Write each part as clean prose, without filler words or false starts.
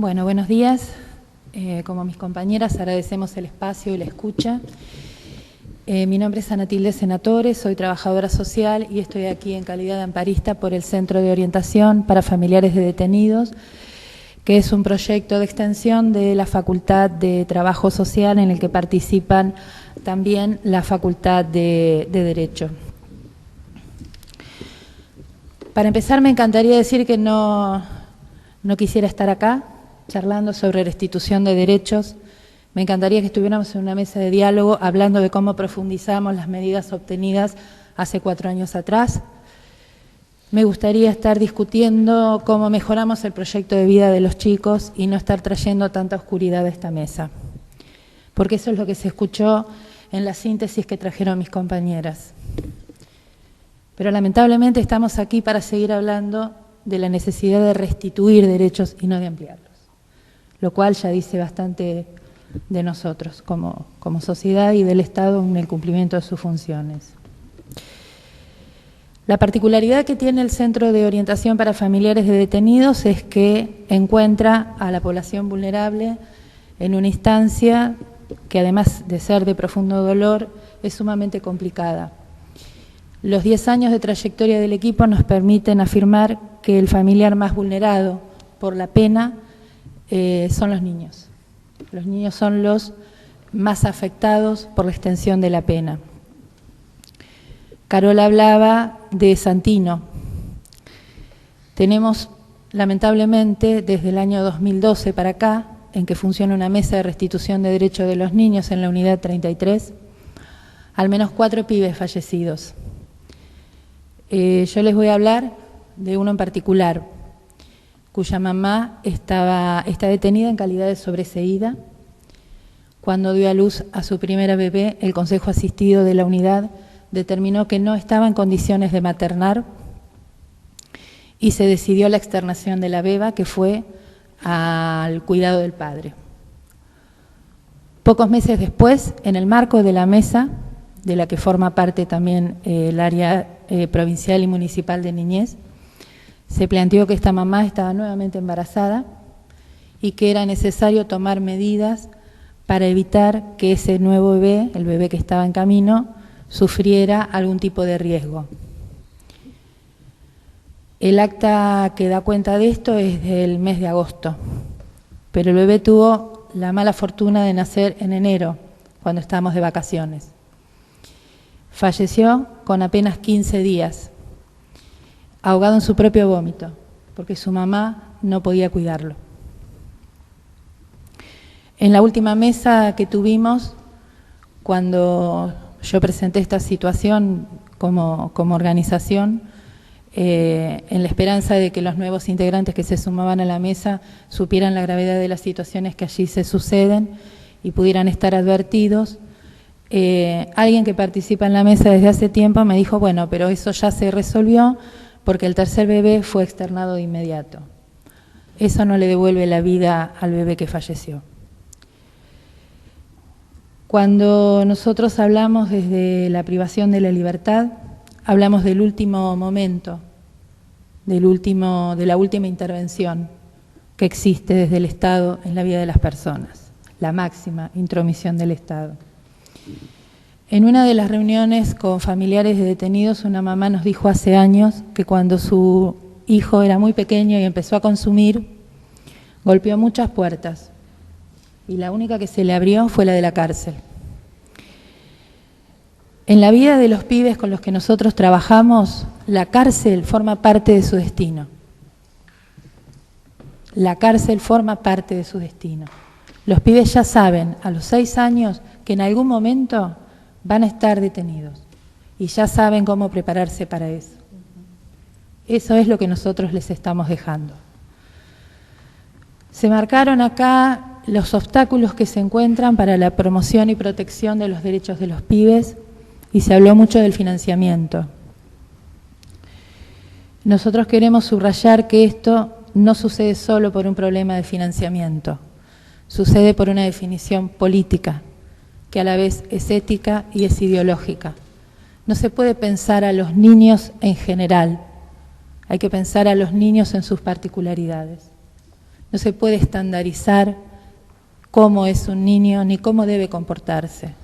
Bueno, buenos días. Como mis compañeras, agradecemos el espacio y la escucha. Mi nombre es Ana Tilde Senatore, soy trabajadora social y estoy aquí en calidad de amparista por el Centro de Orientación para Familiares de Detenidos, que es un proyecto de extensión de la Facultad de Trabajo Social en el que participan también la Facultad de Derecho. Para empezar, me encantaría decir que no quisiera estar acá charlando sobre restitución de derechos. Me encantaría que estuviéramos en una mesa de diálogo hablando de cómo profundizamos las medidas obtenidas hace 4 años atrás. Me gustaría estar discutiendo cómo mejoramos el proyecto de vida de los chicos y no estar trayendo tanta oscuridad a esta mesa, porque eso es lo que se escuchó en la síntesis que trajeron mis compañeras. Pero lamentablemente estamos aquí para seguir hablando de la necesidad de restituir derechos y no de ampliarlos, lo cual ya dice bastante de nosotros como sociedad y del Estado en el cumplimiento de sus funciones. La particularidad que tiene el Centro de Orientación para Familiares de Detenidos es que encuentra a la población vulnerable en una instancia que, además de ser de profundo dolor, es sumamente complicada. Los 10 años de trayectoria del equipo nos permiten afirmar que el familiar más vulnerado por la pena son los niños. Los niños son los más afectados por la extensión de la pena. Carola hablaba de Santino. Tenemos, lamentablemente, desde el año 2012 para acá, en que funciona una mesa de restitución de derechos de los niños en la unidad 33, al menos 4 pibes fallecidos. Yo les voy a hablar de uno en particular, cuya mamá está detenida en calidad de sobreseída. Cuando dio a luz a su primera bebé, el Consejo Asistido de la unidad determinó que no estaba en condiciones de maternar y se decidió la externación de la beba, que fue al cuidado del padre. Pocos meses después, en el marco de la mesa, de la que forma parte también el área provincial y municipal de niñez, se planteó que esta mamá estaba nuevamente embarazada y que era necesario tomar medidas para evitar que ese nuevo bebé, el bebé que estaba en camino, sufriera algún tipo de riesgo. El acta que da cuenta de esto es del mes de agosto, pero el bebé tuvo la mala fortuna de nacer en enero, cuando estábamos de vacaciones. Falleció con apenas 15 días, ahogado en su propio vómito, porque su mamá no podía cuidarlo. En la última mesa que tuvimos, cuando yo presenté esta situación como organización, en la esperanza de que los nuevos integrantes que se sumaban a la mesa supieran la gravedad de las situaciones que allí se suceden y pudieran estar advertidos, alguien que participa en la mesa desde hace tiempo me dijo, bueno, pero eso ya se resolvió porque el tercer bebé fue externado de inmediato. Eso no le devuelve la vida al bebé que falleció. Cuando nosotros hablamos desde la privación de la libertad, hablamos del último momento, de la última intervención que existe desde el Estado en la vida de las personas, la máxima intromisión del Estado. En una de las reuniones con familiares de detenidos, una mamá nos dijo hace años que cuando su hijo era muy pequeño y empezó a consumir, golpeó muchas puertas y la única que se le abrió fue la de la cárcel. En la vida de los pibes con los que nosotros trabajamos, la cárcel forma parte de su destino. La cárcel forma parte de su destino. Los pibes ya saben a los 6 años que en algún momento van a estar detenidos y ya saben cómo prepararse para eso. Eso es lo que nosotros les estamos dejando. Se marcaron acá los obstáculos que se encuentran para la promoción y protección de los derechos de los pibes y se habló mucho del financiamiento. Nosotros queremos subrayar que esto no sucede solo por un problema de financiamiento, sucede por una definición política, que a la vez es ética y es ideológica. No se puede pensar a los niños en general, hay que pensar a los niños en sus particularidades. No se puede estandarizar cómo es un niño ni cómo debe comportarse.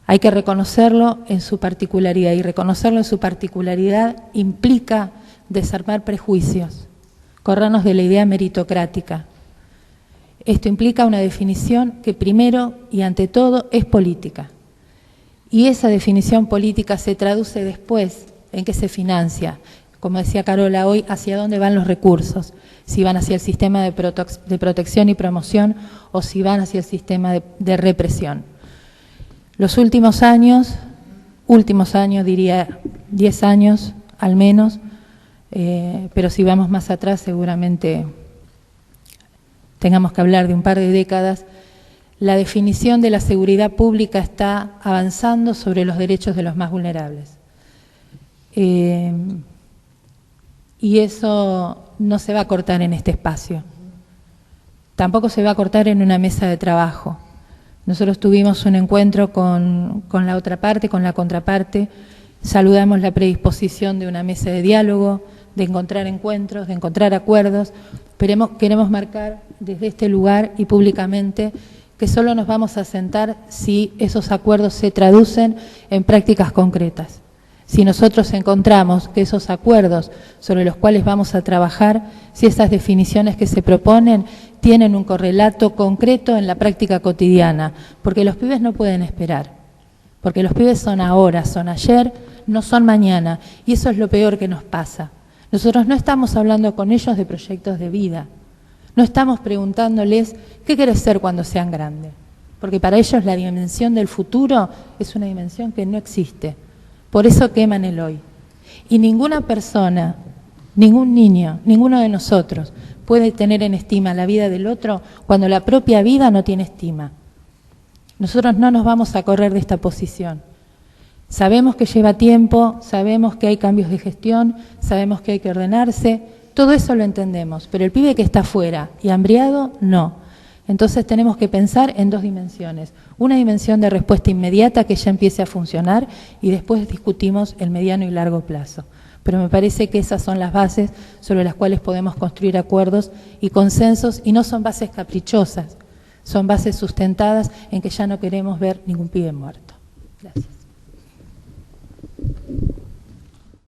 Hay que reconocerlo en su particularidad, y reconocerlo en su particularidad implica desarmar prejuicios, corrernos de la idea meritocrática. Esto implica una definición que primero y ante todo es política. Y esa definición política se traduce después en qué se financia. Como decía Carola hoy, hacia dónde van los recursos, si van hacia el sistema de protección y promoción o si van hacia el sistema de represión. Los últimos años, diría 10 años al menos, pero si vamos más atrás seguramente tengamos que hablar de un par de décadas, la definición de la seguridad pública está avanzando sobre los derechos de los más vulnerables. Y eso no se va a cortar en este espacio. Tampoco se va a cortar en una mesa de trabajo. Nosotros tuvimos un encuentro con la otra parte, con la contraparte. Saludamos la predisposición de una mesa de diálogo, de encontrar encuentros, de encontrar acuerdos. Queremos marcar desde este lugar y públicamente que solo nos vamos a sentar si esos acuerdos se traducen en prácticas concretas. Si nosotros encontramos que esos acuerdos sobre los cuales vamos a trabajar, si esas definiciones que se proponen tienen un correlato concreto en la práctica cotidiana, porque los pibes no pueden esperar, porque los pibes son ahora, son ayer, no son mañana, y eso es lo peor que nos pasa. Nosotros no estamos hablando con ellos de proyectos de vida, no estamos preguntándoles qué querés ser cuando sean grandes, porque para ellos la dimensión del futuro es una dimensión que no existe. Por eso queman el hoy. Y ninguna persona, ningún niño, ninguno de nosotros puede tener en estima la vida del otro cuando la propia vida no tiene estima. Nosotros no nos vamos a correr de esta posición. Sabemos que lleva tiempo, sabemos que hay cambios de gestión, sabemos que hay que ordenarse, todo eso lo entendemos, pero el pibe que está afuera y hambriado, no. Entonces tenemos que pensar en dos dimensiones. Una dimensión de respuesta inmediata que ya empiece a funcionar y después discutimos el mediano y largo plazo. Pero me parece que esas son las bases sobre las cuales podemos construir acuerdos y consensos, y no son bases caprichosas, son bases sustentadas en que ya no queremos ver ningún pibe muerto. Gracias.